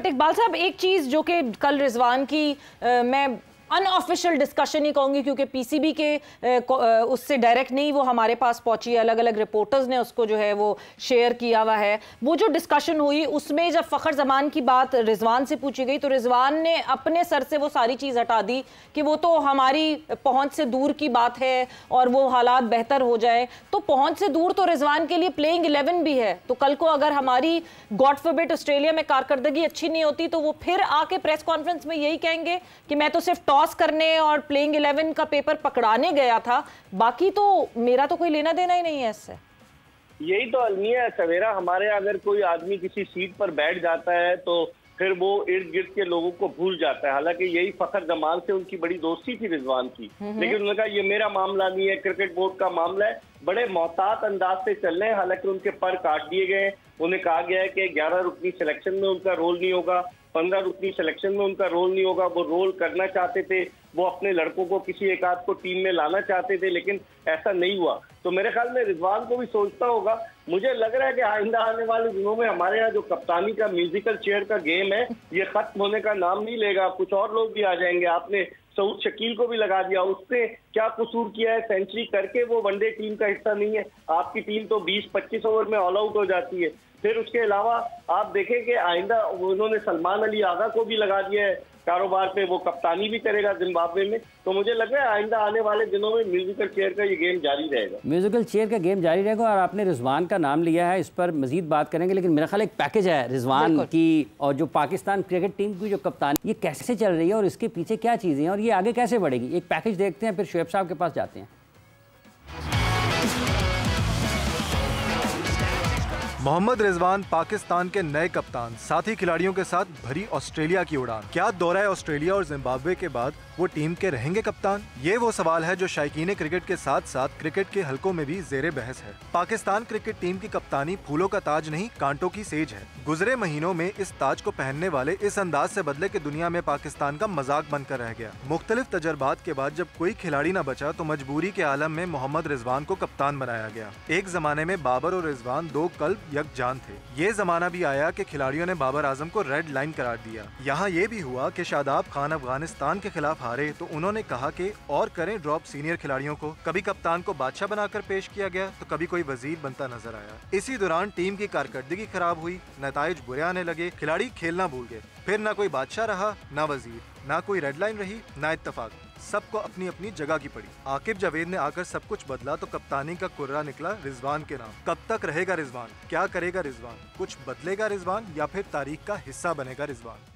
इकबाल साहब, एक चीज जो कि कल रिजवान की मैं अनऑफिशियल डिस्कशन ही कहूंगी, क्योंकि पीसीबी के उससे डायरेक्ट नहीं वो हमारे पास पहुंची, अलग अलग रिपोर्टर्स ने उसको जो है वो शेयर किया हुआ है। वो जो डिस्कशन हुई उसमें जब फ़खर जमान की बात रिजवान से पूछी गई तो रिजवान ने अपने सर से वो सारी चीज़ हटा दी कि वो तो हमारी पहुंच से दूर की बात है और वो हालात बेहतर हो जाए। तो पहुंच से दूर तो रिजवान के लिए प्लेइंग 11 भी है, तो कल को अगर हमारी गॉड फॉरबिड ऑस्ट्रेलिया में कारकर्दगी अच्छी नहीं होती तो वो फिर आके प्रेस कॉन्फ्रेंस में यही कहेंगे कि मैं तो सिर्फ टॉस करने और प्लेइंग 11 का पेपर पकड़ाने गया था, बाकी तो मेरा तो कोई लेना देना ही नहीं है इससे। यही तो अलमिया है सवेरा। हमारे अगर कोई आदमी किसी सीट पर बैठ जाता है तो फिर वो इर्द गिर्द के लोगों को भूल जाता है। हालांकि यही फखर जमान से उनकी बड़ी दोस्ती थी रिजवान की, लेकिन उन्होंने कहा ये मेरा मामला नहीं है, क्रिकेट बोर्ड का मामला है। बड़े मोहतात अंदाज से चल रहे हैं। हालांकि उनके पर काट दिए गए। उन्हें कहा गया है कि 11 रुकनी सिलेक्शन में उनका रोल नहीं होगा, 15 रुकनी सिलेक्शन में उनका रोल नहीं होगा। वो रोल करना चाहते थे, वो अपने लड़कों को किसी एक आध को टीम में लाना चाहते थे, लेकिन ऐसा नहीं हुआ। तो मेरे ख्याल में रिजवान को भी सोचता होगा। मुझे लग रहा है कि आइंदा आने वाले दिनों में हमारे यहाँ जो कप्तानी का म्यूजिकल चेयर का गेम है ये खत्म होने का नाम नहीं लेगा। कुछ और लोग भी आ जाएंगे। आपने सऊद शकील को भी लगा दिया, उसने क्या कसूर किया है? सेंचुरी करके वो वनडे टीम का हिस्सा नहीं है। आपकी टीम तो 20-25 ओवर में ऑल आउट हो जाती है। फिर उसके अलावा आप देखें कि आइंदा उन्होंने सलमान अली आगा को भी लगा दिया है कारोबार पे, वो कप्तानी भी करेगा जिम्बाब्वे में। तो मुझे लग रहा है आइंदा आने वाले दिनों में म्यूजिकल चेयर का ये गेम जारी रहेगा। म्यूजिकल चेयर का गेम जारी रहेगा। और आपने रिजवान का नाम लिया है, इस पर मजीद बात करेंगे, लेकिन मेरा ख्याल एक पैकेज है रिजवान की और जो पाकिस्तान क्रिकेट टीम की जो कप्तानी ये कैसे चल रही है और इसके पीछे क्या चीज़ें हैं और ये आगे कैसे बढ़ेगी। एक पैकेज देखते हैं, फिर शुएब साहब के पास जाते हैं। मोहम्मद रिजवान पाकिस्तान के नए कप्तान, साथी खिलाड़ियों के साथ भरी ऑस्ट्रेलिया की उड़ान। क्या दौरा ऑस्ट्रेलिया और जिम्बाब्वे के बाद वो टीम के रहेंगे कप्तान? ये वो सवाल है जो शायकीन क्रिकेट के साथ साथ क्रिकेट के हलकों में भी जेरे बहस है। पाकिस्तान क्रिकेट टीम की कप्तानी फूलों का ताज नहीं, कांटों की सेज है। गुजरे महीनों में इस ताज को पहनने वाले इस अंदाज से बदले कि दुनिया में पाकिस्तान का मजाक बनकर रह गया। मुख्तलिफ तजर्बात के बाद जब कोई खिलाड़ी न बचा तो मजबूरी के आलम में मोहम्मद रिजवान को कप्तान बनाया गया। एक जमाने में बाबर और रिजवान दो कल्ब यकजान थे। ये जमाना भी आया कि खिलाड़ियों ने बाबर आजम को रेड लाइन करार दिया। यहाँ ये भी हुआ कि शादाब खान अफगानिस्तान के खिलाफ हारे तो उन्होंने कहा कि और करें ड्रॉप सीनियर खिलाड़ियों को। कभी कप्तान को बादशाह बनाकर पेश किया गया तो कभी कोई वजीर बनता नजर आया। इसी दौरान टीम की कारकर्दगी खराब हुई, नताइज बुरे आने लगे, खिलाड़ी खेलना भूल गए। फिर ना कोई बादशाह रहा, ना वजीर, ना कोई रेड लाइन रही, ना इत्तेफाक। सबको अपनी अपनी जगह की पड़ी। आकिब जावेद ने आकर सब कुछ बदला तो कप्तानी का कुर्रा निकला रिजवान के नाम। कब तक रहेगा रिजवान? क्या करेगा रिजवान? कुछ बदलेगा रिजवान या फिर तारीख का हिस्सा बनेगा रिजवान?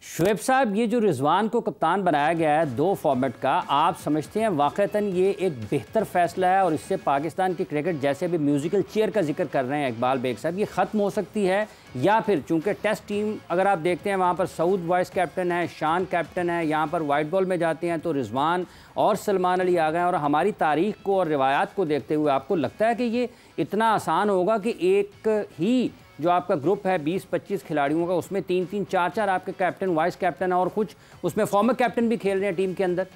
शुएब साहब, ये जो रिजवान को कप्तान बनाया गया है 2 फॉर्मेट का, आप समझते हैं वाक़तन ये एक बेहतर फैसला है और इससे पाकिस्तान की क्रिकेट, जैसे अभी म्यूजिकल चेयर का जिक्र कर रहे हैं इकबाल बेग साहब, ये ख़त्म हो सकती है? या फिर चूंकि टेस्ट टीम अगर आप देखते हैं वहाँ पर सऊद वाइस कैप्टन है, शान कैप्टन है, यहाँ पर वाइट बॉल में जाते हैं तो रिजवान और सलमान अली आ गए, और हमारी तारीख को और रिवायात को देखते हुए आपको लगता है कि ये इतना आसान होगा कि एक ही जो आपका ग्रुप है 20-25 खिलाड़ियों का, उसमें 3-3, 4-4 आपके कैप्टन वाइस कैप्टन है और कुछ उसमें फॉर्मर कैप्टन भी खेल रहे हैं टीम के अंदर?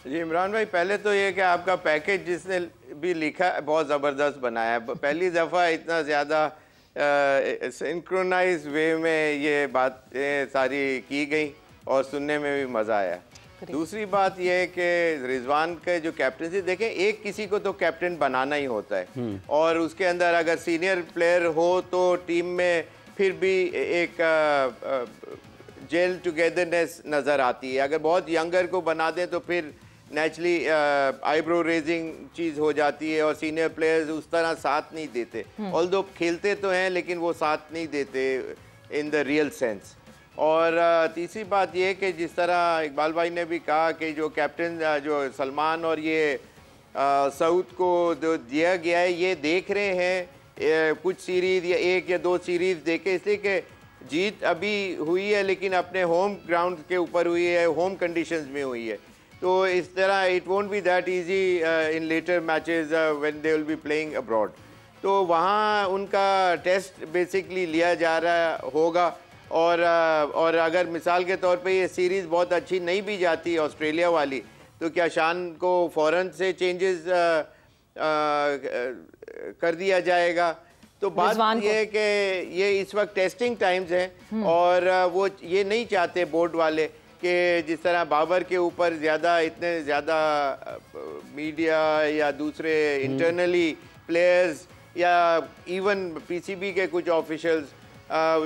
जी इमरान भाई, पहले तो ये कि आपका पैकेज जिसने भी लिखा है बहुत ज़बरदस्त बनाया है। पहली दफ़ा इतना ज़्यादा सिंक्रोनाइज वे में ये बातें सारी की गई और सुनने में भी मज़ा आया। दूसरी बात यह है कि रिजवान के जो कैप्टनसी देखें, एक किसी को तो कैप्टन बनाना ही होता है और उसके अंदर अगर सीनियर प्लेयर हो तो टीम में फिर भी एक जेल टुगेदरनेस नज़र आती है। अगर बहुत यंगर को बना दें तो फिर नेचुरली आईब्रो रेजिंग चीज़ हो जाती है और सीनियर प्लेयर्स उस तरह साथ नहीं देते। ऑल्दो खेलते तो हैं लेकिन वो साथ नहीं देते इन द रियल सेंस। और तीसरी बात ये कि जिस तरह इकबाल भाई ने भी कहा कि जो कैप्टन जो सलमान और ये सऊद को जो दिया गया है, ये देख रहे हैं कुछ सीरीज़ या 1 या 2 सीरीज़ देखे, इसलिए कि जीत अभी हुई है लेकिन अपने होम ग्राउंड के ऊपर हुई है, होम कंडीशंस में हुई है। तो इस तरह it won't be that easy in later matches when they will be playing abroad. तो वहाँ उनका टेस्ट बेसिकली लिया जा रहा होगा। और अगर मिसाल के तौर पे ये सीरीज़ बहुत अच्छी नहीं भी जाती ऑस्ट्रेलिया वाली, तो क्या शान को फ़ौरन से चेंजेस कर दिया जाएगा? तो बात ये है कि ये इस वक्त टेस्टिंग टाइम्स हैं और वो ये नहीं चाहते बोर्ड वाले कि जिस तरह बाबर के ऊपर इतने ज़्यादा मीडिया या दूसरे इंटरनली प्लेयर्स या इवन पीसीबी के कुछ ऑफिशियल्स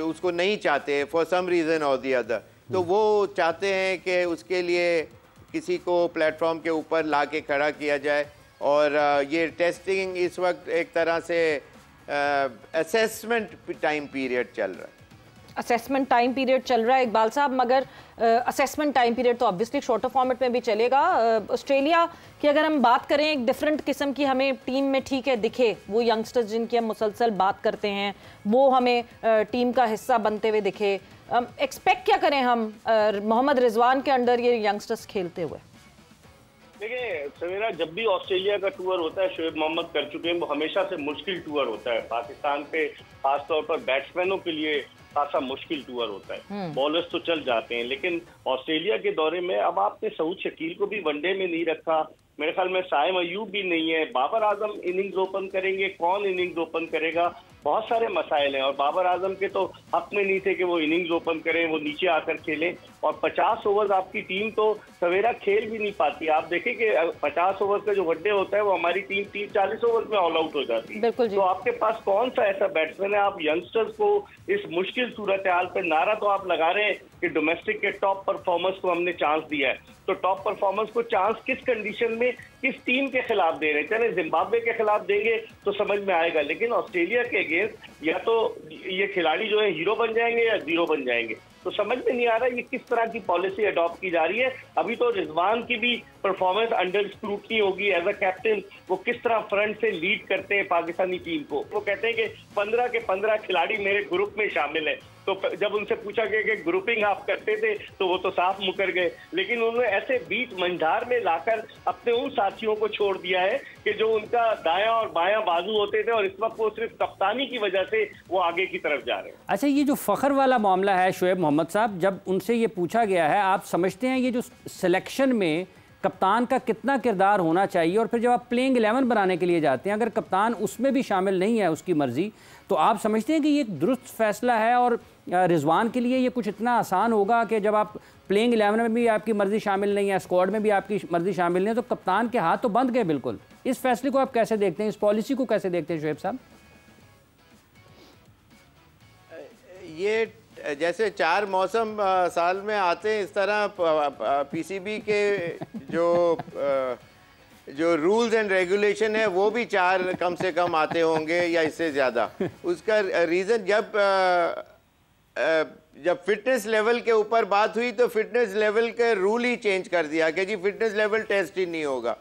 उसको नहीं चाहते फॉर सम रीज़न और दी अदर। तो वो चाहते हैं कि उसके लिए किसी को प्लेटफॉर्म के ऊपर ला के खड़ा किया जाए और ये टेस्टिंग इस वक्त एक तरह से असेसमेंट टाइम पीरियड चल रहा है। असेसमेंट टाइम पीरियड चल रहा है इकबाल साहब, मगर असेसमेंट टाइम पीरियड तो ऑब्वियसली शॉर्टर फॉर्मेट में भी चलेगा। ऑस्ट्रेलिया की अगर हम बात करें, एक डिफरेंट किस्म की हमें टीम में ठीक है दिखे, वो यंगस्टर्स जिनकी हम मुसलसल बात करते हैं वो हमें टीम का हिस्सा बनते हुए दिखे। एक्सपेक्ट क्या करें हम मोहम्मद रिजवान के अंडर ये यंगस्टर्स खेलते हुए? देखिए सवेरा, जब भी ऑस्ट्रेलिया का टूर होता है, शोएब मोहम्मद कर चुके हैं, वो हमेशा से मुश्किल टूर होता है। पाकिस्तान पे खासतौर पर बैट्समैनों के लिए खासा मुश्किल टूर होता है। बॉलर्स तो चल जाते हैं, लेकिन ऑस्ट्रेलिया के दौरे में अब आपने सऊद शकील को भी वनडे में नहीं रखा, मेरे ख्याल में साइम अयूब भी नहीं है, बाबर आजम इनिंग्स ओपन करेंगे, कौन इनिंग्स ओपन करेगा, बहुत सारे मसाइल हैं। और बाबर आजम के तो हक में नहीं थे कि वो इनिंग्स ओपन करें, वो नीचे आकर खेलें। और 50 ओवर्स आपकी टीम तो सवेरा खेल भी नहीं पाती। आप देखें कि 50 ओवर का जो वनडे होता है वो हमारी टीम 30-40 ओवर में ऑल आउट हो जाती है। तो आपके पास कौन सा ऐसा बैट्समैन है? आप यंगस्टर्स को इस मुश्किल सूरत हाल पर नारा तो आप लगा रहे हैं कि डोमेस्टिक के टॉप परफॉर्मर्स को हमने चांस दिया है, तो टॉप परफॉर्मर्स को चांस किस कंडीशन में, किस टीम के खिलाफ दे रहे हैं? चले जिम्बाब्वे के खिलाफ देंगे तो समझ में आएगा, लेकिन ऑस्ट्रेलिया के अगेंस्ट या तो ये खिलाड़ी जो है हीरो बन जाएंगे या जीरो बन जाएंगे। तो समझ में नहीं आ रहा ये किस तरह की पॉलिसी अडॉप्ट की जा रही है। अभी तो रिजवान की भी परफॉर्मेंस अंडर स्क्रूटनी होगी एज अ कैप्टन, वो किस तरह फ्रंट से लीड करते हैं पाकिस्तानी टीम को। वो कहते हैं कि 15 के 15 खिलाड़ी मेरे ग्रुप में शामिल है, तो जब उनसे पूछा गया कि ग्रुपिंग आप करते थे तो वो तो साफ मुकर गए, लेकिन उन्होंने ऐसे बीच मंझार में लाकर अपने उन साथियों को छोड़ दिया है कि जो उनका दायां और बायां बाजू होते थे, और इस वक्त वो सिर्फ कप्तानी की वजह से वो आगे की तरफ जा रहे हैं। अच्छा, ये जो फ़ख्र वाला मामला है शोएब मोहम्मद साहब, जब उनसे ये पूछा गया है, आप समझते हैं ये जो सिलेक्शन में कप्तान का कितना किरदार होना चाहिए, और फिर जब आप प्लेइंग 11 बनाने के लिए जाते हैं, अगर कप्तान उसमें भी शामिल नहीं है उसकी मर्जी, तो आप समझते हैं कि ये एक दुरुस्त फैसला है? और रिजवान के लिए ये कुछ इतना आसान होगा कि जब आप प्लेइंग 11 में भी आपकी मर्जी शामिल नहीं है, स्क्वाड में भी आपकी मर्जी शामिल नहीं है, तो कप्तान के हाथ तो बंद गए बिल्कुल। इस फैसले को आप कैसे देखते हैं, इस पॉलिसी को कैसे देखते हैं शोएब साहब? ये जैसे 4 मौसम साल में आते हैं, इस तरह पीसीबी के जो रूल्स एंड रेगुलेशन है वो भी 4 कम से कम आते होंगे या इससे ज़्यादा। उसका रीज़न जब फिटनेस लेवल के ऊपर बात हुई तो फिटनेस लेवल के रूल ही चेंज कर दिया कि जी फिटनेस लेवल टेस्ट ही नहीं होगा।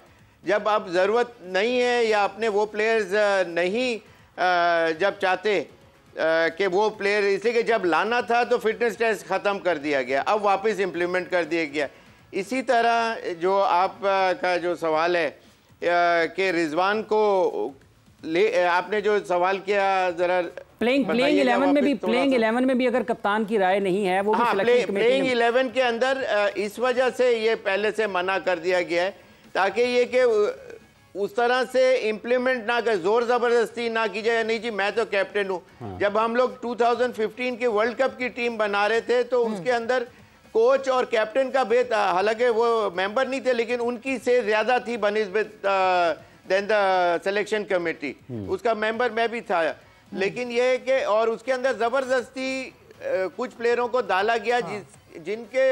जब अब ज़रूरत नहीं है या अपने वो प्लेयर्स नहीं जब चाहते कि वो प्लेयर, इसलिए कि जब लाना था तो फिटनेस टेस्ट ख़त्म कर दिया गया, अब वापस इम्प्लीमेंट कर दिया गया। इसी तरह जो आप का जो सवाल है कि रिजवान को आपने जो सवाल किया, ज़रा प्लेइंग 11 में भी अगर कप्तान की राय नहीं है, वो प्लेइंग 11 के अंदर इस वजह से ये पहले से मना कर दिया गया है ताकि ये कि उस तरह से इम्प्लीमेंट ना कर, जोर जबरदस्ती ना की जाए। नहीं जी मैं तो कैप्टन हूँ। जब हम लोग 2015 के वर्ल्ड कप की टीम बना रहे थे तो उसके अंदर कोच और कैप्टन का भेद, हालांकि वो मेंबर नहीं थे लेकिन उनकी से ज्यादा थी बनिस्बत देन द सिलेक्शन कमेटी, उसका मेंबर मैं भी था। लेकिन ये है कि और उसके अंदर जबरदस्ती कुछ प्लेयरों को डाला गया जिनके,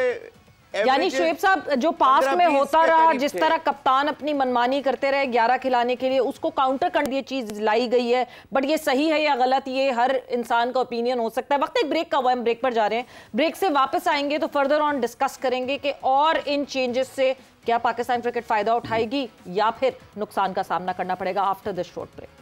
यानी शोएब साहब जो पास्ट में होता रहा, जिस तरह कप्तान अपनी मनमानी करते रहे 11 खिलाने के लिए, उसको काउंटर कर ये चीज लाई गई है। बट ये सही है या गलत, ये हर इंसान का ओपिनियन हो सकता है। वक्त एक ब्रेक का हुआ, हम ब्रेक पर जा रहे हैं, ब्रेक से वापस आएंगे तो फर्दर ऑन डिस्कस करेंगे कि और इन चेंजेस से क्या पाकिस्तान क्रिकेट फायदा उठाएगी या फिर नुकसान का सामना करना पड़ेगा आफ्टर दिस शॉर्ट ब्रेक।